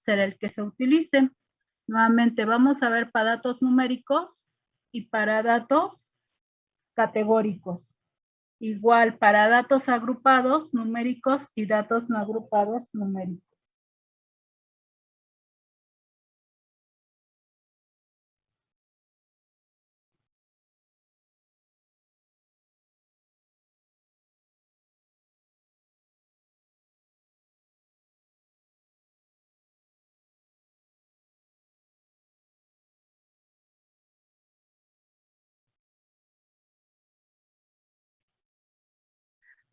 será el que se utilice. Nuevamente vamos a ver para datos numéricos y para datos categóricos. Igual para datos agrupados numéricos y datos no agrupados numéricos.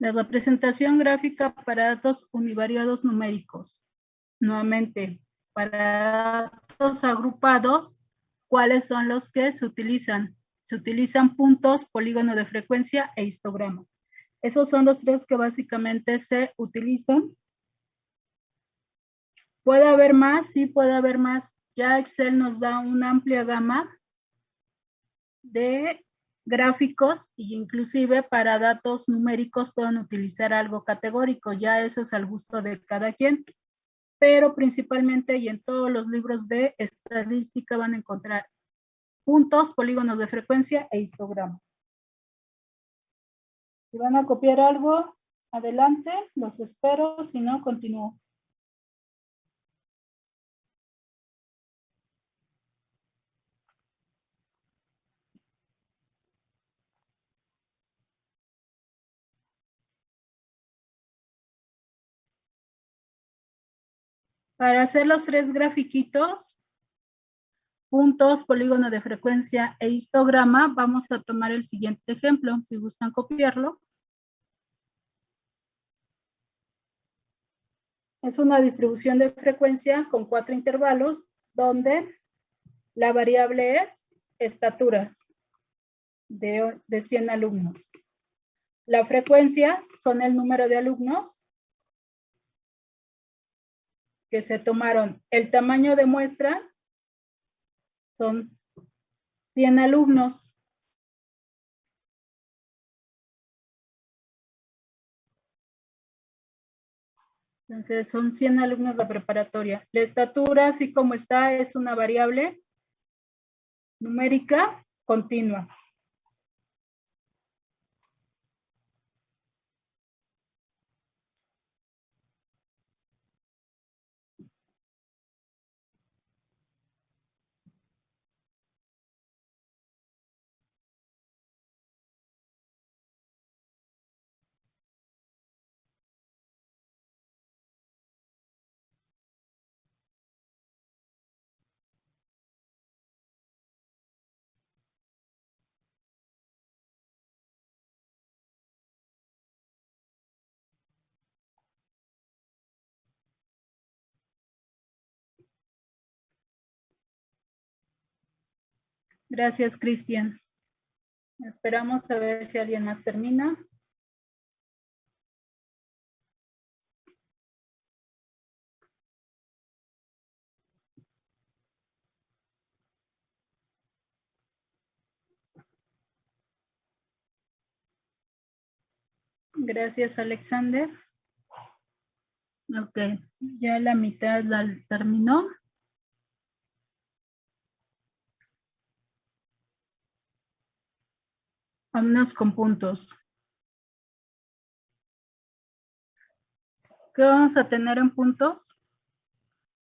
La representación gráfica para datos univariados numéricos. Nuevamente, para datos agrupados, ¿cuáles son los que se utilizan? Se utilizan puntos, polígono de frecuencia e histograma. Esos son los tres que básicamente se utilizan. ¿Puede haber más? Sí, puede haber más. Ya Excel nos da una amplia gama de gráficos e inclusive para datos numéricos pueden utilizar algo categórico. Ya eso es al gusto de cada quien. Pero principalmente y en todos los libros de estadística van a encontrar puntos, polígonos de frecuencia e histograma. Si van a copiar algo, adelante, los espero, si no, continúo. Para hacer los tres grafiquitos, puntos, polígono de frecuencia e histograma, vamos a tomar el siguiente ejemplo, si gustan copiarlo. Es una distribución de frecuencia con 4 intervalos, donde la variable es estatura de 100 alumnos. La frecuencia son el número de alumnos que se tomaron. El tamaño de muestra son 100 alumnos. Entonces son 100 alumnos de preparatoria. La estatura, así como está, es una variable numérica continua. Gracias, Cristian. Esperamos a ver si alguien más termina. Gracias, Alexander. Ok, ya la mitad la terminó. Vámonos con puntos. ¿Qué vamos a tener en puntos?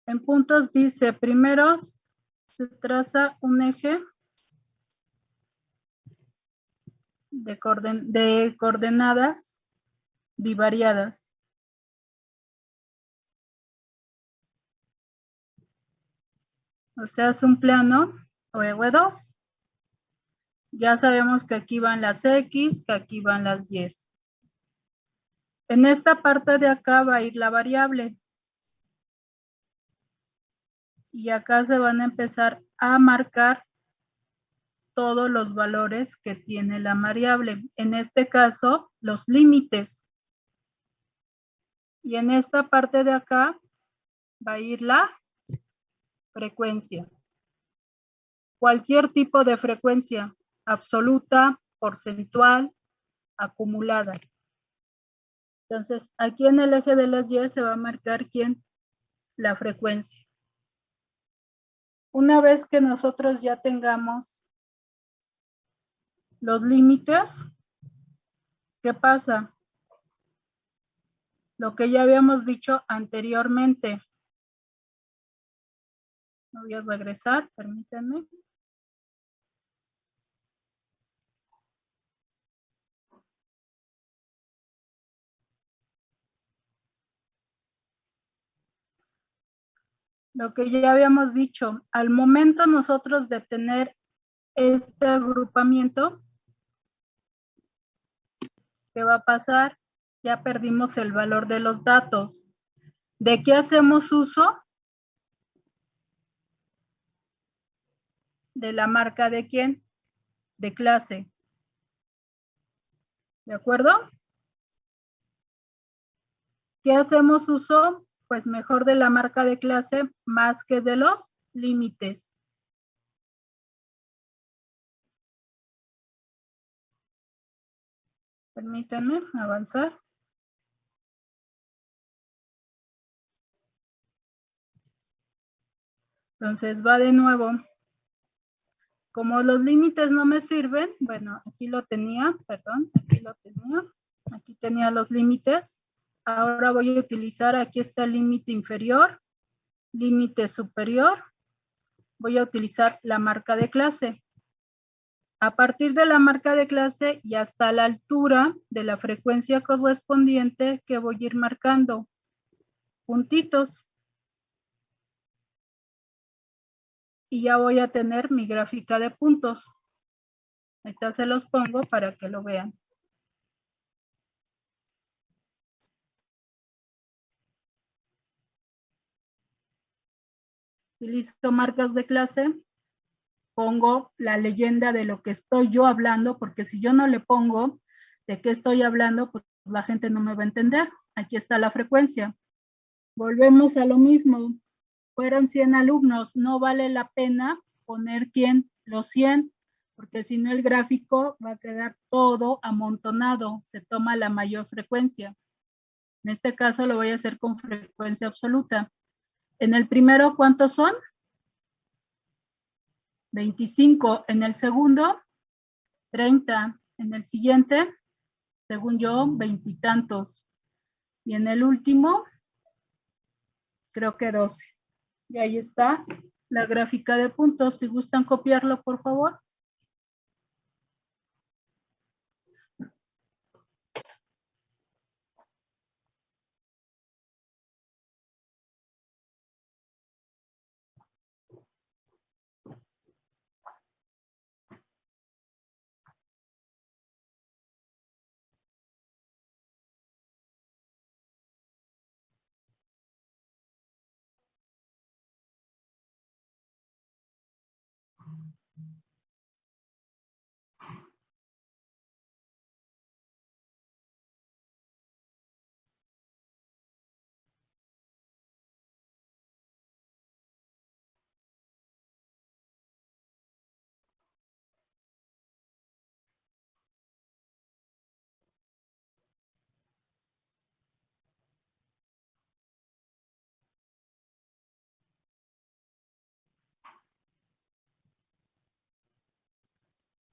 En puntos dice, primero se traza un eje de coordenadas bivariadas. O sea, es un plano OV2. Ya sabemos que aquí van las X, que aquí van las Y. En esta parte de acá va a ir la variable. Y acá se van a empezar a marcar todos los valores que tiene la variable. En este caso, los límites. Y en esta parte de acá va a ir la frecuencia. Cualquier tipo de frecuencia, absoluta, porcentual, acumulada. Entonces, aquí en el eje de las Y se va a marcar quién, la frecuencia. Una vez que nosotros ya tengamos los límites, ¿qué pasa? Lo que ya habíamos dicho anteriormente. Voy a regresar, permítanme. Lo que ya habíamos dicho, al momento nosotros de tener este agrupamiento, ¿qué va a pasar? Ya perdimos el valor de los datos. ¿De qué hacemos uso? De la marca de quién? De clase. ¿De acuerdo? ¿Qué hacemos uso? Pues mejor de la marca de clase más que de los límites. Permítanme avanzar. Entonces va de nuevo. Como los límites no me sirven, bueno, aquí lo tenía, perdón, aquí lo tenía. Aquí tenía los límites. Ahora voy a utilizar, aquí está el límite inferior, límite superior. Voy a utilizar la marca de clase. A partir de la marca de clase y hasta la altura de la frecuencia correspondiente que voy a ir marcando puntitos. Y ya voy a tener mi gráfica de puntos. Ahorita se los pongo para que lo vean. Utilizo marcas de clase. Pongo la leyenda de lo que estoy yo hablando, porque si yo no le pongo de qué estoy hablando, pues la gente no me va a entender. Aquí está la frecuencia. Volvemos a lo mismo. Fueron 100 alumnos, no vale la pena poner quién, los 100, porque si no el gráfico va a quedar todo amontonado, se toma la mayor frecuencia. En este caso lo voy a hacer con frecuencia absoluta. En el primero, ¿cuántos son? 25. En el segundo, 30. En el siguiente, según yo, 20 y tantos. Y en el último, creo que 12. Y ahí está la gráfica de puntos. Si gustan copiarlo, por favor.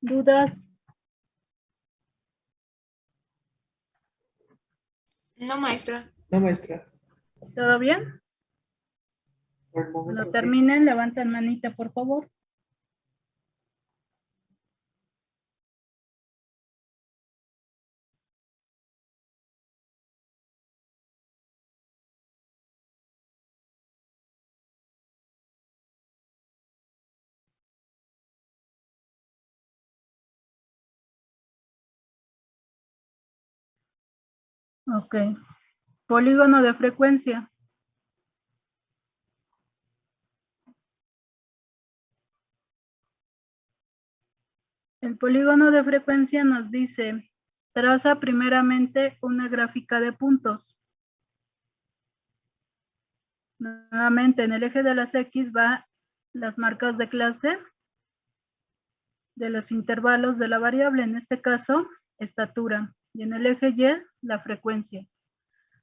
¿Dudas? No, maestra. No, maestra. ¿Todo bien? Por el momento, Cuando terminen, levantan manita, por favor. Ok. Polígono de frecuencia. El polígono de frecuencia nos dice, traza primeramente una gráfica de puntos. Nuevamente, en el eje de las X va las marcas de clase de los intervalos de la variable, en este caso, estatura. Y en el eje Y, la frecuencia.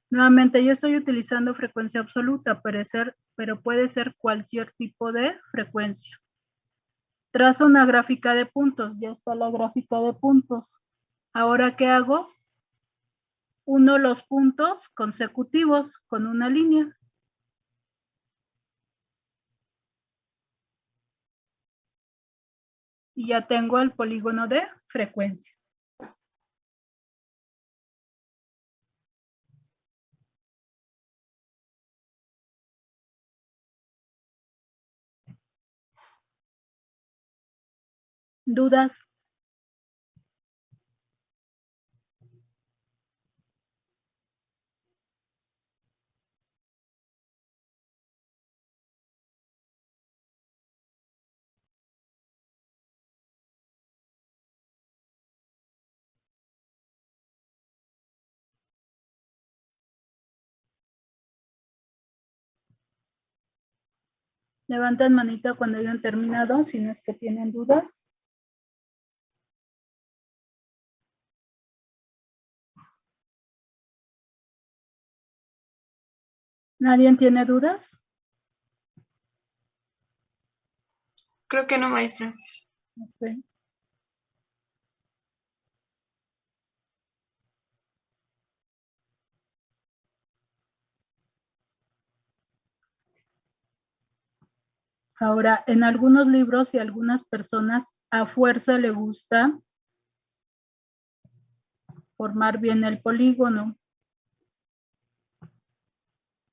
Nuevamente, yo estoy utilizando frecuencia absoluta, pero puede ser cualquier tipo de frecuencia. Trazo una gráfica de puntos, ya está la gráfica de puntos. Ahora, ¿qué hago? Uno los puntos consecutivos con una línea. Y ya tengo el polígono de frecuencia. ¿Dudas? Levanten manita cuando hayan terminado, si no es que tienen dudas. ¿Nadie tiene dudas? Creo que no, maestra. Okay. Ahora, en algunos libros y algunas personas a fuerza le gusta formar bien el polígono.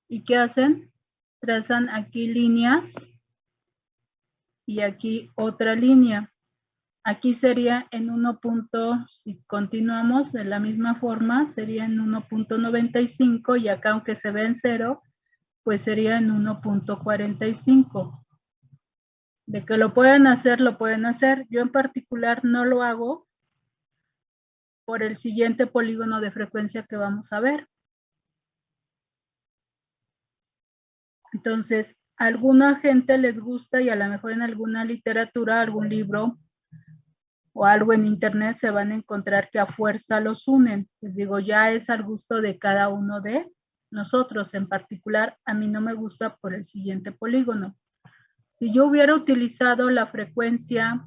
¿Y qué hacen? Trazan aquí líneas y aquí otra línea. Aquí sería en 1. Si continuamos de la misma forma, sería en 1.95 y acá aunque se ve en 0, pues sería en 1.45. De que lo pueden hacer, lo pueden hacer. Yo en particular no lo hago por el siguiente polígono de frecuencia que vamos a ver. Entonces, a alguna gente les gusta y a lo mejor en alguna literatura, algún libro o algo en internet se van a encontrar que a fuerza los unen. Les digo, ya es al gusto de cada uno de nosotros. En particular, a mí no me gusta por el siguiente polígono. Si yo hubiera utilizado la frecuencia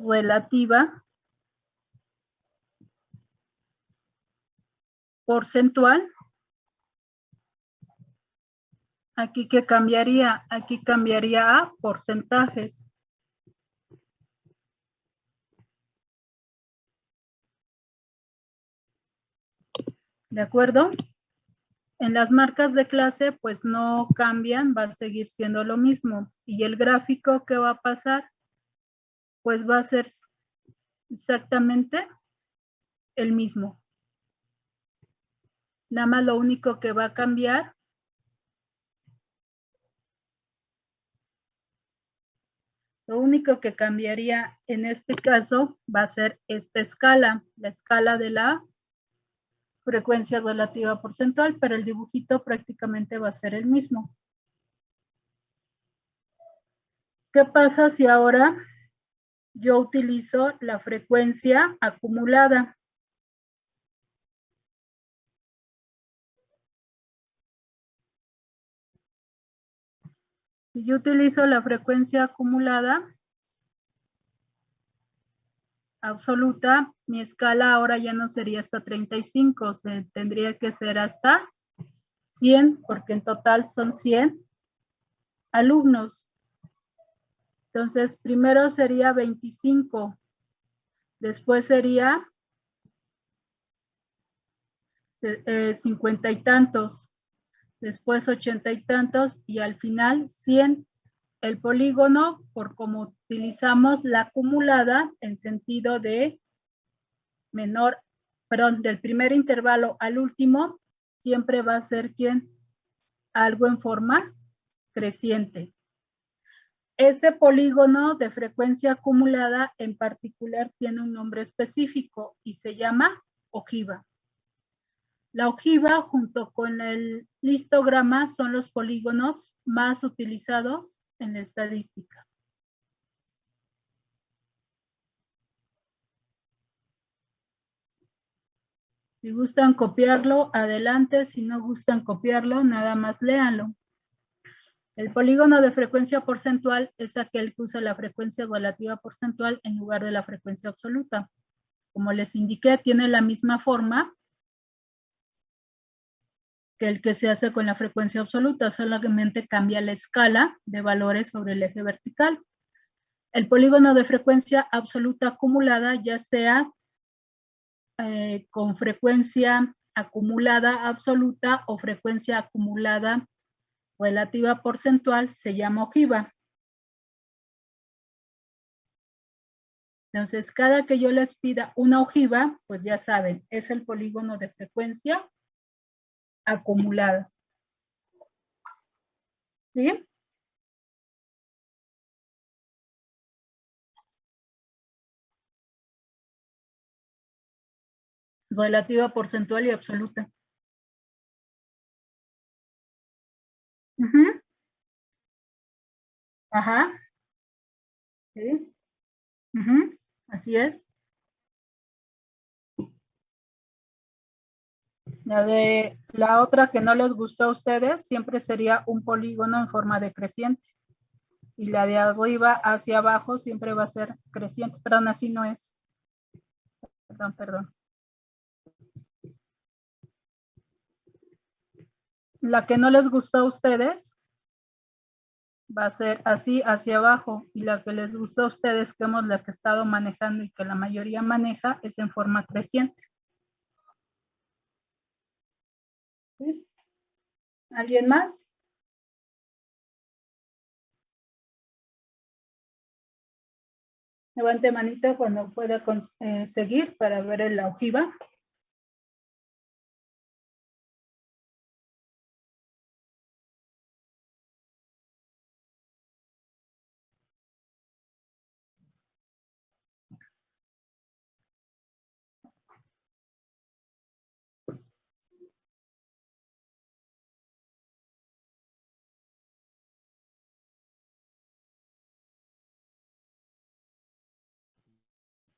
relativa porcentual, aquí que cambiaría, aquí cambiaría a porcentajes. ¿De acuerdo? En las marcas de clase, pues no cambian, va a seguir siendo lo mismo. Y el gráfico, ¿qué va a pasar? Pues va a ser exactamente el mismo. Nada más lo único que va a cambiar lo único que cambiaría en este caso va a ser esta escala, la escala de la frecuencia relativa porcentual, pero el dibujito prácticamente va a ser el mismo. ¿Qué pasa si ahora yo utilizo la frecuencia acumulada? Si yo utilizo la frecuencia acumulada absoluta, mi escala ahora ya no sería hasta 35, tendría que ser hasta 100, porque en total son 100 alumnos. Entonces, primero sería 25, después sería 50 y tantos, después 80 y tantos y al final 100. El polígono, por como utilizamos la acumulada en sentido de menor, perdón, del primer intervalo al último, siempre va a ser ¿quién? Algo en forma creciente. Ese polígono de frecuencia acumulada en particular tiene un nombre específico y se llama ojiva. La ojiva junto con el histograma son los polígonos más utilizados en la estadística. Si gustan copiarlo, adelante. Si no gustan copiarlo, nada más léanlo. El polígono de frecuencia porcentual es aquel que usa la frecuencia relativa porcentual en lugar de la frecuencia absoluta. Como les indiqué, tiene la misma forma que el que se hace con la frecuencia absoluta, solamente cambia la escala de valores sobre el eje vertical. El polígono de frecuencia absoluta acumulada, ya sea con frecuencia acumulada absoluta o frecuencia acumulada relativa porcentual, se llama ojiva. Entonces, cada que yo les pida una ojiva, pues ya saben, es el polígono de frecuencia acumulada. ¿Sí? Relativa porcentual y absoluta. Uh-huh. Ajá. Sí. Uh-huh. Así es. La otra que no les gustó a ustedes siempre sería un polígono en forma decreciente. Y la de arriba hacia abajo siempre va a ser creciente. Perdón, así no es. Perdón. La que no les gustó a ustedes va a ser así hacia abajo. Y la que les gustó a ustedes, que hemos la que he estado manejando y que la mayoría maneja, es en forma creciente. ¿Sí? ¿Alguien más? Levante manita cuando pueda seguir para ver la ojiva.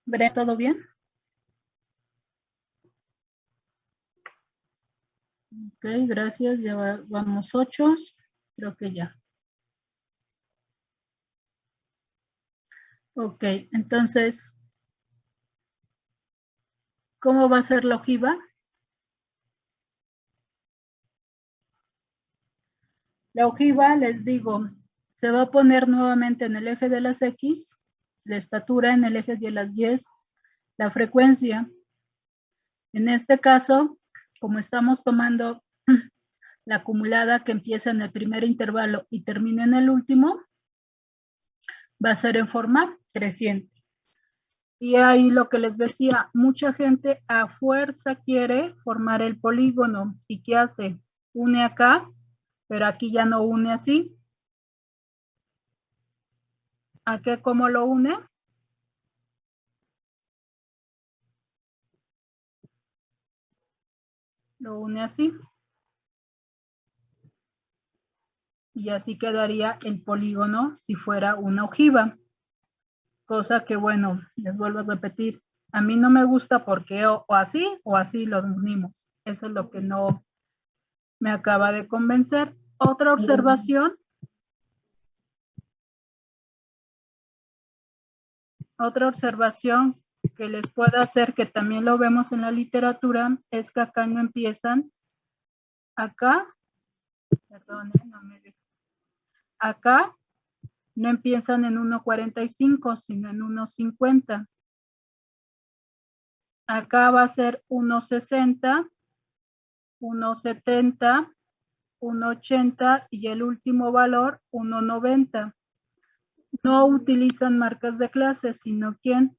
¿Veré todo bien? Ok, gracias. Ya vamos 8. Creo que ya. Ok, entonces, ¿cómo va a ser la ojiva? La ojiva, les digo, se va a poner nuevamente en el eje de las X, la estatura en el eje de las Y, la frecuencia. En este caso, como estamos tomando la acumulada que empieza en el primer intervalo y termina en el último, va a ser en forma creciente. Y ahí lo que les decía, mucha gente a fuerza quiere formar el polígono. ¿Y qué hace? Une acá, pero aquí ya no une así. ¿A qué? ¿Cómo lo une? Lo une así. Y así quedaría el polígono si fuera una ojiva. Cosa que, bueno, les vuelvo a repetir, a mí no me gusta porque o así lo unimos. Eso es lo que no me acaba de convencer. Otra observación. Otra observación que les puedo hacer, que también lo vemos en la literatura, es que acá no empiezan, acá, perdón, no me dejo, acá no empiezan en 1.45, sino en 1.50. Acá va a ser 1.60, 1.70, 1.80 y el último valor 1.90. No utilizan marcas de clase, sino ¿quién?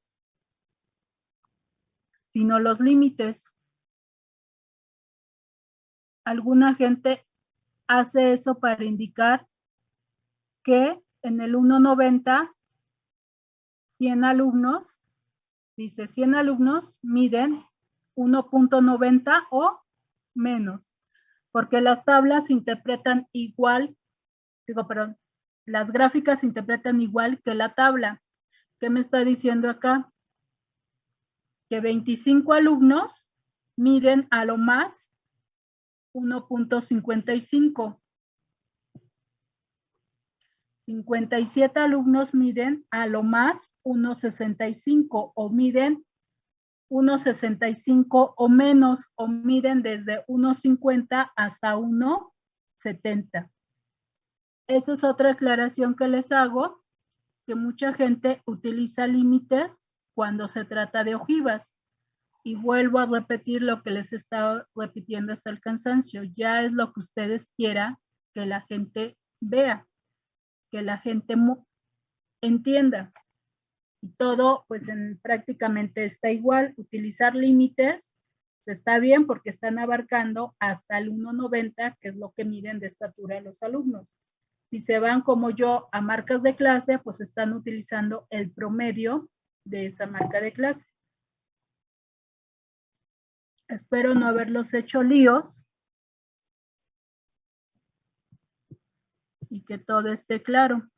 Sino los límites. Alguna gente hace eso para indicar que en el 1.90, 100 alumnos, dice 100 alumnos miden 1.90 o menos, porque las tablas interpretan igual, perdón, las gráficas interpretan igual que la tabla. ¿Qué me está diciendo acá? Que 25 alumnos miden a lo más 1.55. 57 alumnos miden a lo más 1.65 o miden 1.65 o menos, o miden desde 1.50 hasta 1.70. Esa es otra aclaración que les hago, que mucha gente utiliza límites cuando se trata de ojivas. Y vuelvo a repetir lo que les he estado repitiendo hasta el cansancio. Ya es lo que ustedes quieran que la gente vea, que la gente entienda. Y todo, pues prácticamente está igual. Utilizar límites está bien porque están abarcando hasta el 1.90, que es lo que miden de estatura los alumnos. Si se van como yo a marcas de clase, pues están utilizando el promedio de esa marca de clase. Espero no haberlos hecho líos y que todo esté claro.